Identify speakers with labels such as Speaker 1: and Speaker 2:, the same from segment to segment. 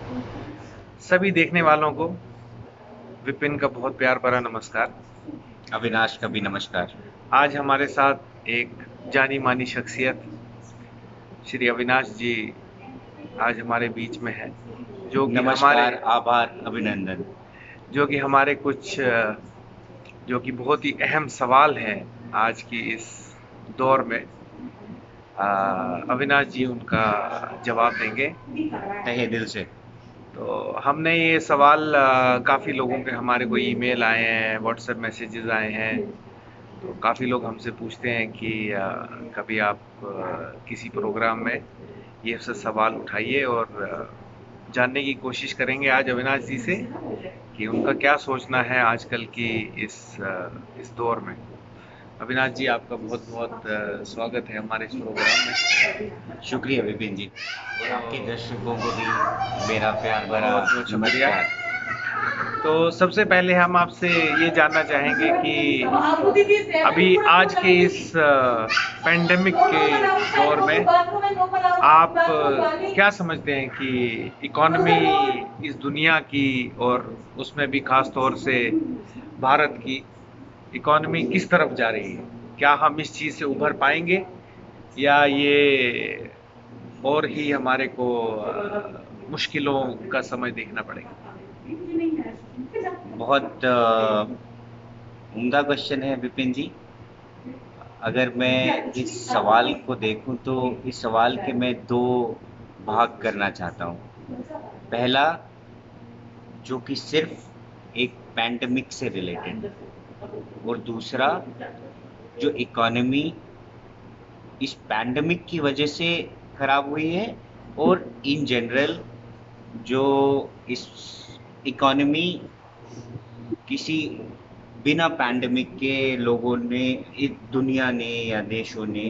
Speaker 1: सभी देखने वालों को विपिन का बहुत प्यार भरा नमस्कार।
Speaker 2: अविनाश का भी नमस्कार।
Speaker 1: आज हमारे साथ एक जानी मानी शख्सियत श्री अविनाश जी आज हमारे बीच में है, जो कि हमारे
Speaker 2: नमस्कार, आभार, अभिनंदन।
Speaker 1: जो कि हमारे कुछ जो कि बहुत ही अहम सवाल हैं आज की इस दौर में। अविनाश जी उनका जवाब देंगे।
Speaker 2: तहे दिल से।
Speaker 1: तो हमने ये सवाल काफ़ी लोगों के हमारे को ईमेल आए हैं, व्हाट्सएप मैसेजेस आए हैं। तो काफ़ी लोग हमसे पूछते हैं कि कभी आप किसी प्रोग्राम में ये सब सवाल उठाइए और जानने की कोशिश करेंगे आज अविनाश जी से कि उनका क्या सोचना है आजकल की इस दौर में। अविनाश जी, आपका बहुत बहुत स्वागत है हमारे इस प्रोग्राम में।
Speaker 2: शुक्रिया विपिन जी, और आपके दर्शकों को भी मेरा प्यार भरा
Speaker 1: बहुत बहुत शुक्रिया।
Speaker 2: नमस्कार।
Speaker 1: तो सबसे पहले हम आपसे ये जानना चाहेंगे कि अभी आज के इस पेंडेमिक के दौर में आप क्या समझते हैं कि इकोनॉमी इस दुनिया की और उसमें भी खास तौर से भारत की इकोनॉमी किस तरफ जा रही है? क्या हम इस चीज़ से उभर पाएंगे या ये और ही हमारे को मुश्किलों का समय देखना पड़ेगा?
Speaker 2: बहुत उम्दा क्वेश्चन है विपिन जी। अगर मैं इस सवाल को देखूं तो इस सवाल के मैं दो भाग करना चाहता हूं। पहला, जो कि सिर्फ एक पैंडेमिक से रिलेटेड, और दूसरा जो इकोनॉमी इस पैंडेमिक की वजह से खराब हुई है, और इन जनरल जो इस इकोनॉमी किसी बिना पैंडेमिक के लोगों ने, इस दुनिया ने या देशों ने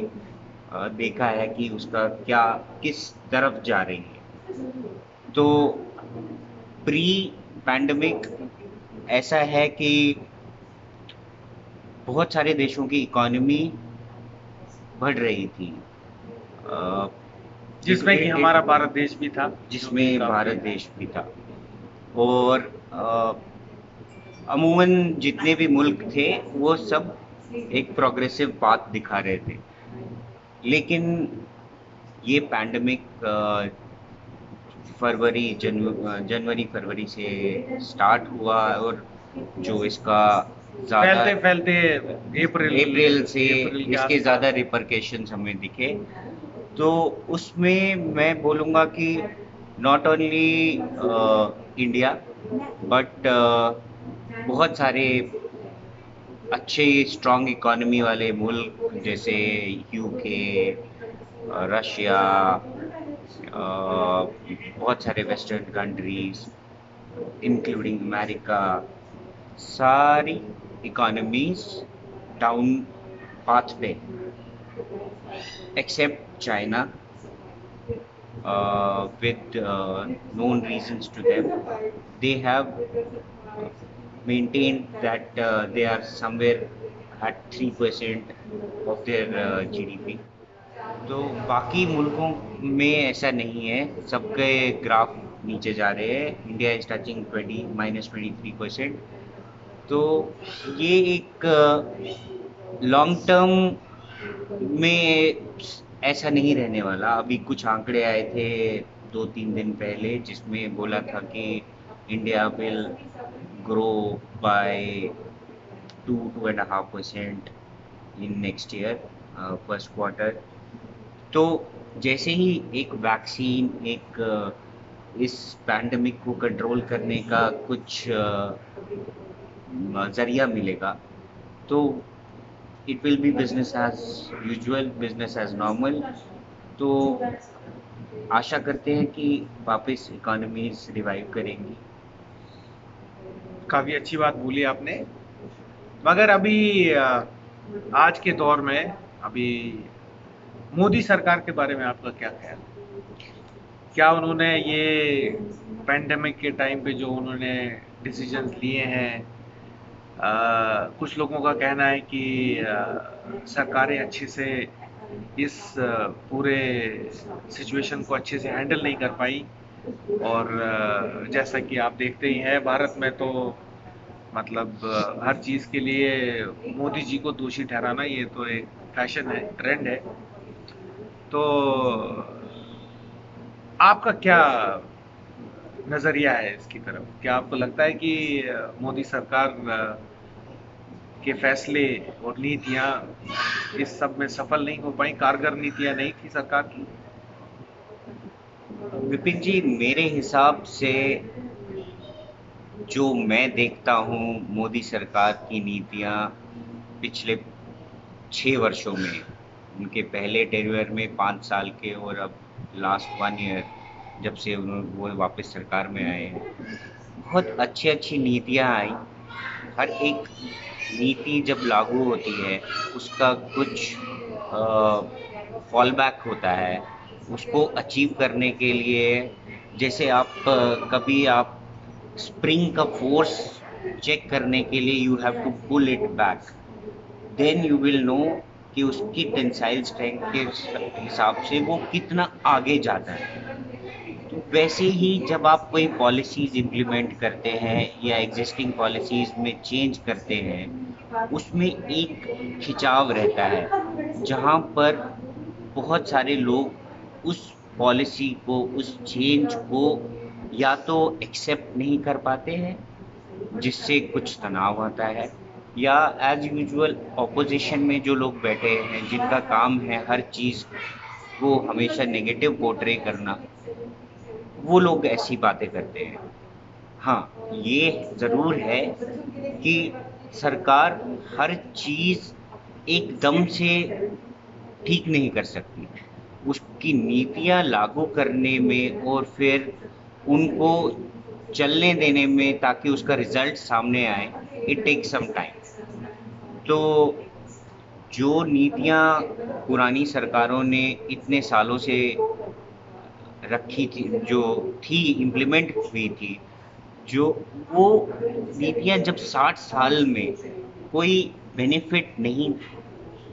Speaker 2: देखा है कि उसका क्या किस तरफ जा रही है। तो प्री पैंडेमिक ऐसा है कि बहुत सारे देशों की इकोनॉमी बढ़ रही थी। इट
Speaker 1: जिसमें कि
Speaker 2: इट
Speaker 1: हमारा
Speaker 2: इट
Speaker 1: भारत देश भी था, जो कि
Speaker 2: जिसमें
Speaker 1: काफ़ी।
Speaker 2: भारत देश भी था। और अमूमन जितने भी मुल्क थे वो सब एक प्रोग्रेसिव पाथ दिखा रहे थे। लेकिन ये पैंडेमिक जनवरी फरवरी से स्टार्ट हुआ, और जो इसका ज़्यादा
Speaker 1: फैलते फैलते अप्रैल
Speaker 2: अप्रैल से
Speaker 1: अप्रैल के
Speaker 2: इसके ज़्यादा
Speaker 1: आसपास।
Speaker 2: रिपरकेशंस हमें दिखे। तो उसमें मैं बोलूँगा कि नॉट ओनली इंडिया, बट बहुत सारे अच्छे स्ट्रॉन्ग इकोनॉमी वाले मुल्क जैसे यूके, रशिया, बहुत सारे वेस्टर्न कंट्रीज इंक्लूडिंग अमेरिका, सारी इकोनॉमीज डाउन पाथ पे, except China, with known reasons to them. They have maintained that they are somewhere at 3% of their GDP. तो बाकी मुल्कों में ऐसा नहीं है, सबके ग्राफ नीचे जा रहे हैं। India is touching 23%। तो ये एक लॉन्ग टर्म में ऐसा नहीं रहने वाला। अभी कुछ आंकड़े आए थे 2-3 दिन पहले, जिसमें बोला था कि India will grow by 2-2.5% in next year, first quarter. तो जैसे ही एक वैक्सीन, एक इस पैंडेमिक को कंट्रोल करने का कुछ जरिया मिलेगा, तो it will be business as usual, business as normal. तो आशा करते हैं कि वापस इकोनॉमीज रिवाइव करेंगी।
Speaker 1: काफ़ी अच्छी बात बोली आपने। मगर अभी आज के दौर में अभी मोदी सरकार के बारे में आपका क्या ख्याल है? क्या उन्होंने ये पेंडेमिक के टाइम पे जो उन्होंने डिसीजंस लिए हैं, कुछ लोगों का कहना है कि सरकारें अच्छे से इस पूरे सिचुएशन को अच्छे से हैंडल नहीं कर पाई, और जैसा कि आप देखते ही हैं, भारत में तो मतलब हर चीज़ के लिए मोदी जी को दोषी ठहराना ये तो एक फैशन है, ट्रेंड है। तो आपका क्या नज़रिया है इसकी तरफ? क्या आपको लगता है कि मोदी सरकार के फैसले और नीतियां इस सब में सफल नहीं हो पाई, कारगर नीतियां नहीं थी सरकार की?
Speaker 2: विपिन जी, मेरे हिसाब से जो मैं देखता हूँ मोदी सरकार की नीतियाँ पिछले 6 वर्षों में, उनके पहले टेन्योर में 5 साल के और अब लास्ट 1 ईयर जब से वो वापस सरकार में आए हैं, बहुत अच्छी अच्छी नीतियाँ आई। हर एक नीति जब लागू होती है उसका कुछ फॉल बैक होता है, उसको अचीव करने के लिए। जैसे कभी आप स्प्रिंग का फोर्स चेक करने के लिए you have to pull it back, then you will know कि उसकी टेंसाइल स्ट्रेंथ के हिसाब से वो कितना आगे जाता है। तो वैसे ही जब आप कोई पॉलिसीज इम्प्लीमेंट करते हैं या एग्जिस्टिंग पॉलिसीज में चेंज करते हैं, उसमें एक खिंचाव रहता है जहाँ पर बहुत सारे लोग उस पॉलिसी को, उस चेंज को या तो एक्सेप्ट नहीं कर पाते हैं, जिससे कुछ तनाव आता है, या एज यूजुअल ऑपोजिशन में जो लोग बैठे हैं जिनका काम है हर चीज़ को हमेशा नेगेटिव पोर्ट्रे करना, वो लोग ऐसी बातें करते हैं। हाँ, ये ज़रूर है कि सरकार हर चीज़ एकदम से ठीक नहीं कर सकती। उसकी नीतियाँ लागू करने में और फिर उनको चलने देने में ताकि उसका रिजल्ट सामने आए, इट टेक्स सम टाइम। तो जो नीतियाँ पुरानी सरकारों ने इतने सालों से रखी थी, जो थी, इम्प्लीमेंट हुई थी, जो वो नीतियाँ जब 60 साल में कोई बेनिफिट नहीं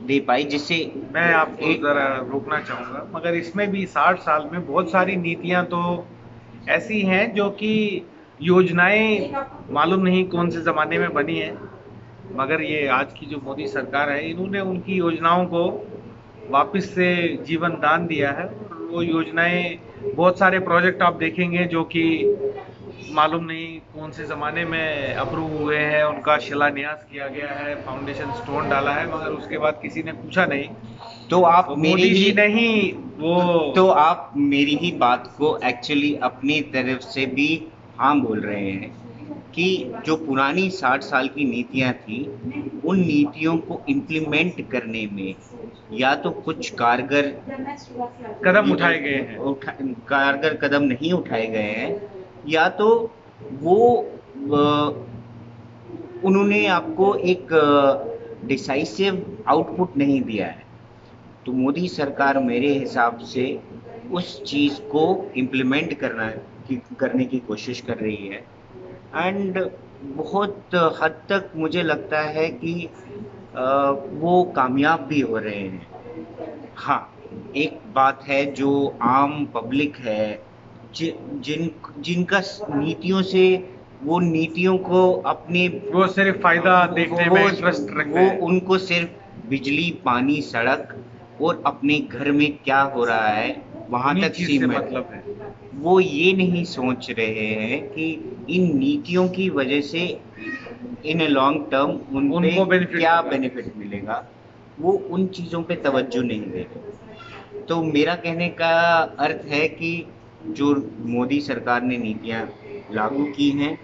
Speaker 2: दे पाई, जिससे
Speaker 1: मैं आपको ज़रा रोकना चाहूँगा, मगर इसमें भी 60 साल में बहुत सारी नीतियां तो ऐसी हैं जो कि योजनाएं मालूम नहीं कौन से ज़माने में बनी हैं, मगर ये आज की जो मोदी सरकार है, इन्होंने उनकी योजनाओं को वापस से जीवन दान दिया है। और वो योजनाएं, बहुत सारे प्रोजेक्ट आप देखेंगे जो कि मालूम नहीं कौन से ज़माने में अप्रूव हुए हैं, उनका शिलान्यास किया गया है, फाउंडेशन स्टोन डाला है, मगर उसके बाद किसी ने पूछा नहीं।
Speaker 2: तो आप
Speaker 1: तो
Speaker 2: मेरी
Speaker 1: मोदी
Speaker 2: ही
Speaker 1: जी ने ही वो
Speaker 2: तो आप मेरी ही बात को एक्चुअली अपनी तरफ से भी हाँ बोल रहे हैं कि जो पुरानी 60 साल की नीतियां थी, उन नीतियों को इम्प्लीमेंट करने में या तो कुछ
Speaker 1: कदम उठाए गए हैं।
Speaker 2: कारगर कदम नहीं उठाए गए हैं, या तो वो उन्होंने आपको एक डिसाइसिव आउटपुट नहीं दिया है। तो मोदी सरकार मेरे हिसाब से उस चीज़ को इम्प्लीमेंट करने की कोशिश कर रही है, एंड बहुत हद तक मुझे लगता है कि वो कामयाब भी हो रहे हैं। हाँ, एक बात है, जो आम पब्लिक है, जिनका नीतियों से, वो नीतियों को अपने
Speaker 1: वो सिर्फ फायदा देखने में इंटरेस्ट रखते हैं।
Speaker 2: वो उनको सिर्फ बिजली, पानी, सड़क और अपने घर में क्या हो रहा है वहां तक सीमित
Speaker 1: मतलब है।
Speaker 2: वो ये नहीं सोच रहे हैं कि इन नीतियों की वजह से इन ए लॉन्ग टर्म उनको क्या बेनिफिट मिलेगा, वो उन चीज़ों पे तवज्जो नहीं दे रहे। तो मेरा कहने का अर्थ है कि जो मोदी सरकार ने नीतियां लागू की हैं,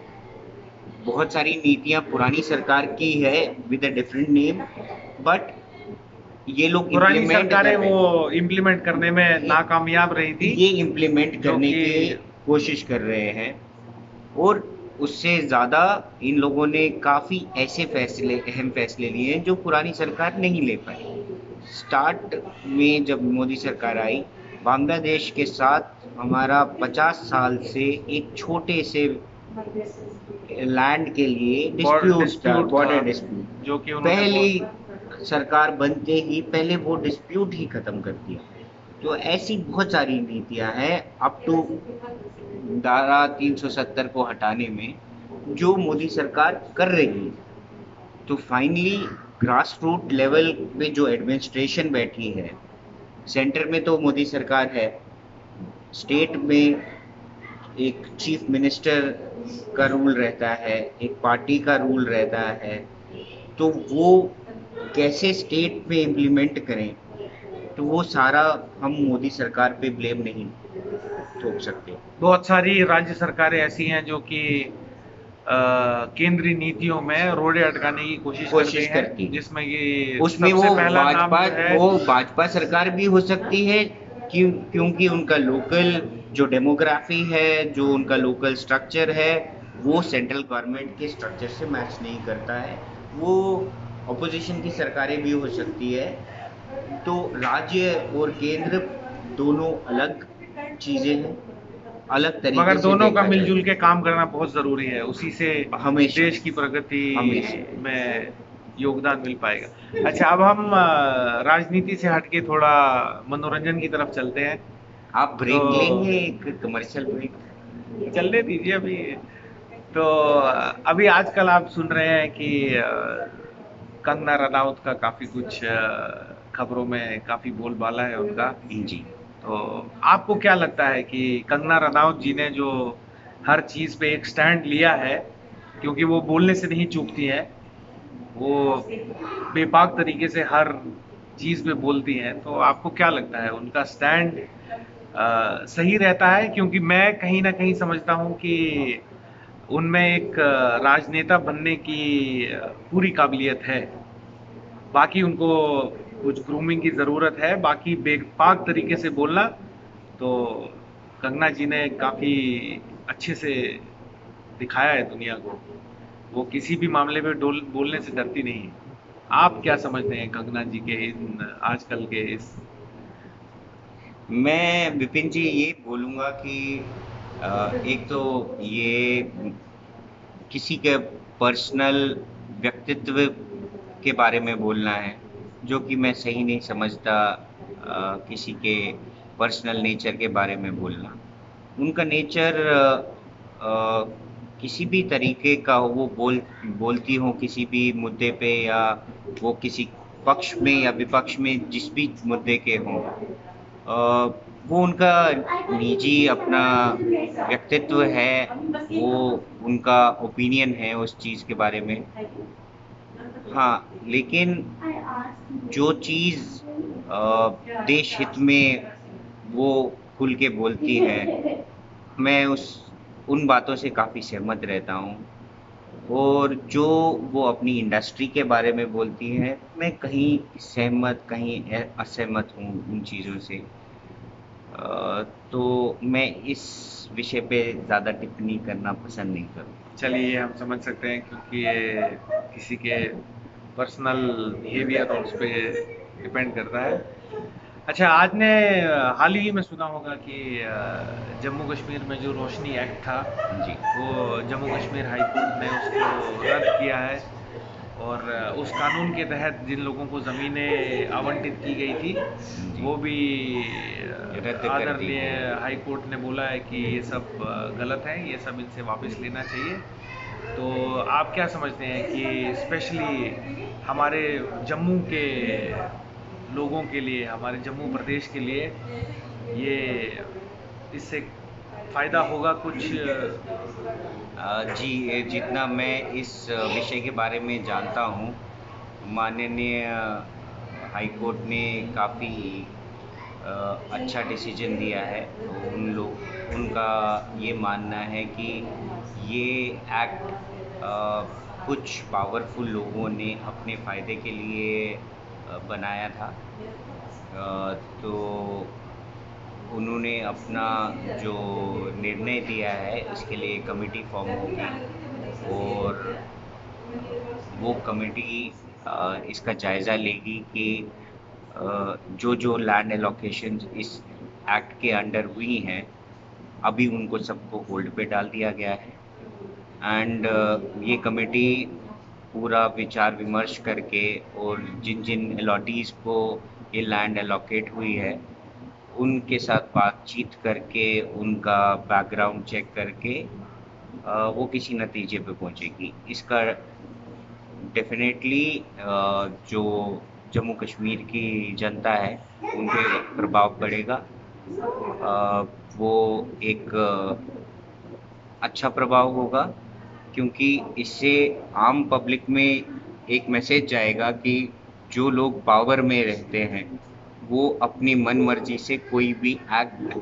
Speaker 2: बहुत सारी नीतियां पुरानी सरकार की है with a different name, but ये लोग
Speaker 1: पुरानी सरकारें वो इम्प्लीमेंट करने में नाकामयाब रही थी,
Speaker 2: ये इम्प्लीमेंट करने की कोशिश कर रहे हैं। और उससे ज़्यादा इन लोगों ने काफ़ी ऐसे अहम फैसले लिए हैं जो पुरानी सरकार नहीं ले पाई। स्टार्ट में जब मोदी सरकार आई, बांग्लादेश के साथ हमारा 50 साल से एक छोटे से लैंड के लिए डिस्प्यूट था, बॉर्डर डिस्प्यूट,
Speaker 1: जो कि
Speaker 2: पहली सरकार बनते ही पहले वो डिस्प्यूट ही खत्म कर दिया। तो ऐसी बहुत सारी नीतियां हैं अप टू धारा 370 को हटाने में जो मोदी सरकार कर रही है। तो फाइनली ग्रास रूट लेवल पे जो एडमिनिस्ट्रेशन बैठी है, सेंटर में तो मोदी सरकार है, स्टेट में एक चीफ मिनिस्टर का रूल रहता है, एक पार्टी का रूल रहता है, तो वो कैसे स्टेट में इम्प्लीमेंट करें, तो वो सारा हम मोदी सरकार पे ब्लेम नहीं थोप सकते।
Speaker 1: बहुत सारी राज्य सरकारें ऐसी हैं जो कि केंद्रीय नीतियों में रोड़े अटकाने की कोशिश करते
Speaker 2: करती
Speaker 1: हैं, जिसमें कि
Speaker 2: उसमें
Speaker 1: सबसे पहला नाम जो है
Speaker 2: वो भाजपा सरकार भी हो सकती है, क्योंकि उनका लोकल जो डेमोग्राफी है, जो उनका लोकल स्ट्रक्चर है, वो सेंट्रल गवर्नमेंट के स्ट्रक्चर से मैच नहीं करता है। वो ऑपोजिशन की सरकारें भी हो सकती है। तो राज्य और केंद्र दोनों अलग चीजें हैं, अलग तरीके
Speaker 1: मगर
Speaker 2: से
Speaker 1: दोनों का
Speaker 2: देखा
Speaker 1: मिलजुल
Speaker 2: जाए।
Speaker 1: के काम करना बहुत जरूरी है, उसी से
Speaker 2: हमेशा
Speaker 1: देश की प्रगति
Speaker 2: हमेशा।
Speaker 1: में योगदान मिल पाएगा। अच्छा, अब हम राजनीति से हटके थोड़ा मनोरंजन की तरफ चलते हैं।
Speaker 2: आप
Speaker 1: तो
Speaker 2: ब्रेक लेंगे, एक कमर्शियल ब्रेक?
Speaker 1: चलने दीजिए अभी। तो अभी आजकल आप सुन रहे हैं कि कंगना रनौत का काफी कुछ खबरों में काफी बोलबाला है उनका।
Speaker 2: जी।
Speaker 1: तो आपको क्या लगता है कि कंगना रनौत जी ने जो हर चीज पे एक स्टैंड लिया है, क्योंकि वो बोलने से नहीं चूकती हैं, वो बेबाक तरीके से हर चीज पे बोलती हैं, तो आपको क्या लगता है उनका स्टैंड सही रहता है? क्योंकि मैं कहीं ना कहीं समझता हूँ कि उनमें एक राजनेता बनने की पूरी काबिलियत है। बाकी उनको कुछ ग्रूमिंग की ज़रूरत है, बाकी बेपाक तरीके से बोलना तो कंगना जी ने काफ़ी अच्छे से दिखाया है दुनिया को। वो किसी भी मामले में बोलने से डरती नहीं है। आप क्या समझते हैं कंगना जी के इन आजकल के इस?
Speaker 2: मैं विपिन जी ये बोलूंगा कि एक तो ये किसी के पर्सनल व्यक्तित्व के बारे में बोलना है, जो कि मैं सही नहीं समझता। किसी के पर्सनल नेचर के बारे में बोलना, उनका नेचर किसी भी तरीके का हो, वो बोलती हो किसी भी मुद्दे पे, या वो किसी पक्ष में या विपक्ष में जिस भी मुद्दे के हों, वो उनका निजी अपना व्यक्तित्व है, वो उनका ओपिनियन है उस चीज के बारे में। हाँ, लेकिन जो चीज देश हित में वो खुल के बोलती है, मैं उस उन बातों से काफी सहमत रहता हूँ। और जो वो अपनी इंडस्ट्री के बारे में बोलती है, मैं कहीं सहमत कहीं असहमत हूँ उन चीज़ों से। तो मैं इस विषय पे ज़्यादा टिप्पणी करना पसंद नहीं करूँगा।
Speaker 1: चलिए, ये हम समझ सकते हैं क्योंकि ये किसी के पर्सनल बिहेवियर और उस पे डिपेंड करता है। अच्छा, आज ने हाल ही में सुना होगा कि जम्मू कश्मीर में जो रोशनी एक्ट था,
Speaker 2: जी।
Speaker 1: वो जम्मू कश्मीर हाई कोर्ट ने उसको रद्द किया है। और उस कानून के तहत जिन लोगों को ज़मीनें आवंटित की गई थी,
Speaker 2: जी।
Speaker 1: वो भी
Speaker 2: रद्द कर दी
Speaker 1: आदरणीय
Speaker 2: गई।
Speaker 1: हाई कोर्ट ने बोला है कि ये सब गलत है, ये सब इनसे वापस लेना चाहिए। तो आप क्या समझते हैं कि स्पेशली हमारे जम्मू के लोगों के लिए, हमारे जम्मू प्रदेश के लिए ये इससे फ़ायदा होगा कुछ?
Speaker 2: जी, जितना मैं इस विषय के बारे में जानता हूँ, माननीय हाई कोर्ट ने काफ़ी अच्छा डिसीजन दिया है। उनका ये मानना है कि ये एक्ट कुछ पावरफुल लोगों ने अपने फ़ायदे के लिए बनाया था। तो उन्होंने अपना जो निर्णय दिया है, इसके लिए कमेटी फॉर्म होगी, और वो कमेटी इसका जायज़ा लेगी कि जो जो लैंड एलोकेशन इस एक्ट के अंडर हुई हैं, अभी उनको सबको होल्ड पे डाल दिया गया है। एंड ये कमेटी पूरा विचार विमर्श करके, और जिन जिन अलॉटीज़ को ये लैंड एलोकेट हुई है, उनके साथ बातचीत करके, उनका बैकग्राउंड चेक करके वो किसी नतीजे पे पहुंचेगी। इसका डेफिनेटली जो जम्मू कश्मीर की जनता है उन पे प्रभाव पड़ेगा। वो एक अच्छा प्रभाव होगा, क्योंकि इससे आम पब्लिक में एक मैसेज जाएगा कि जो लोग पावर में रहते हैं वो अपनी मन मर्जी से कोई भी एक्ट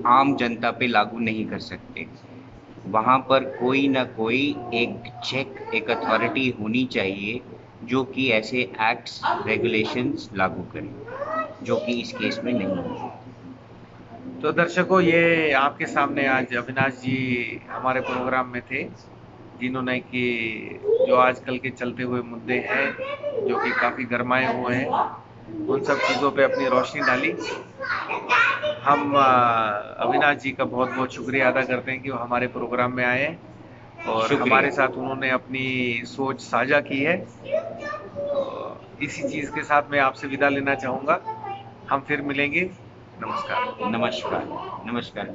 Speaker 2: आम जनता पे लागू नहीं कर सकते। वहाँ पर कोई ना कोई एक चेक, एक अथॉरिटी होनी चाहिए जो कि ऐसे एक्ट्स, रेगुलेशंस लागू करे, जो कि इस केस में नहीं है।
Speaker 1: तो दर्शकों, ये आपके सामने आज अविनाश जी हमारे प्रोग्राम में थे, जिन्होंने कि जो आजकल के चलते हुए मुद्दे हैं जो कि काफ़ी गरमाए हुए हैं, उन सब चीज़ों पे अपनी रोशनी डाली। हम अविनाश जी का बहुत बहुत शुक्रिया अदा करते हैं कि वो हमारे प्रोग्राम में आए और हमारे
Speaker 2: शुक्रिया।
Speaker 1: साथ उन्होंने अपनी सोच साझा की है। तो इसी चीज़ के साथ मैं आपसे विदा लेना चाहूँगा। हम फिर मिलेंगे। नमस्कार।
Speaker 2: नमस्कार। नमस्कार।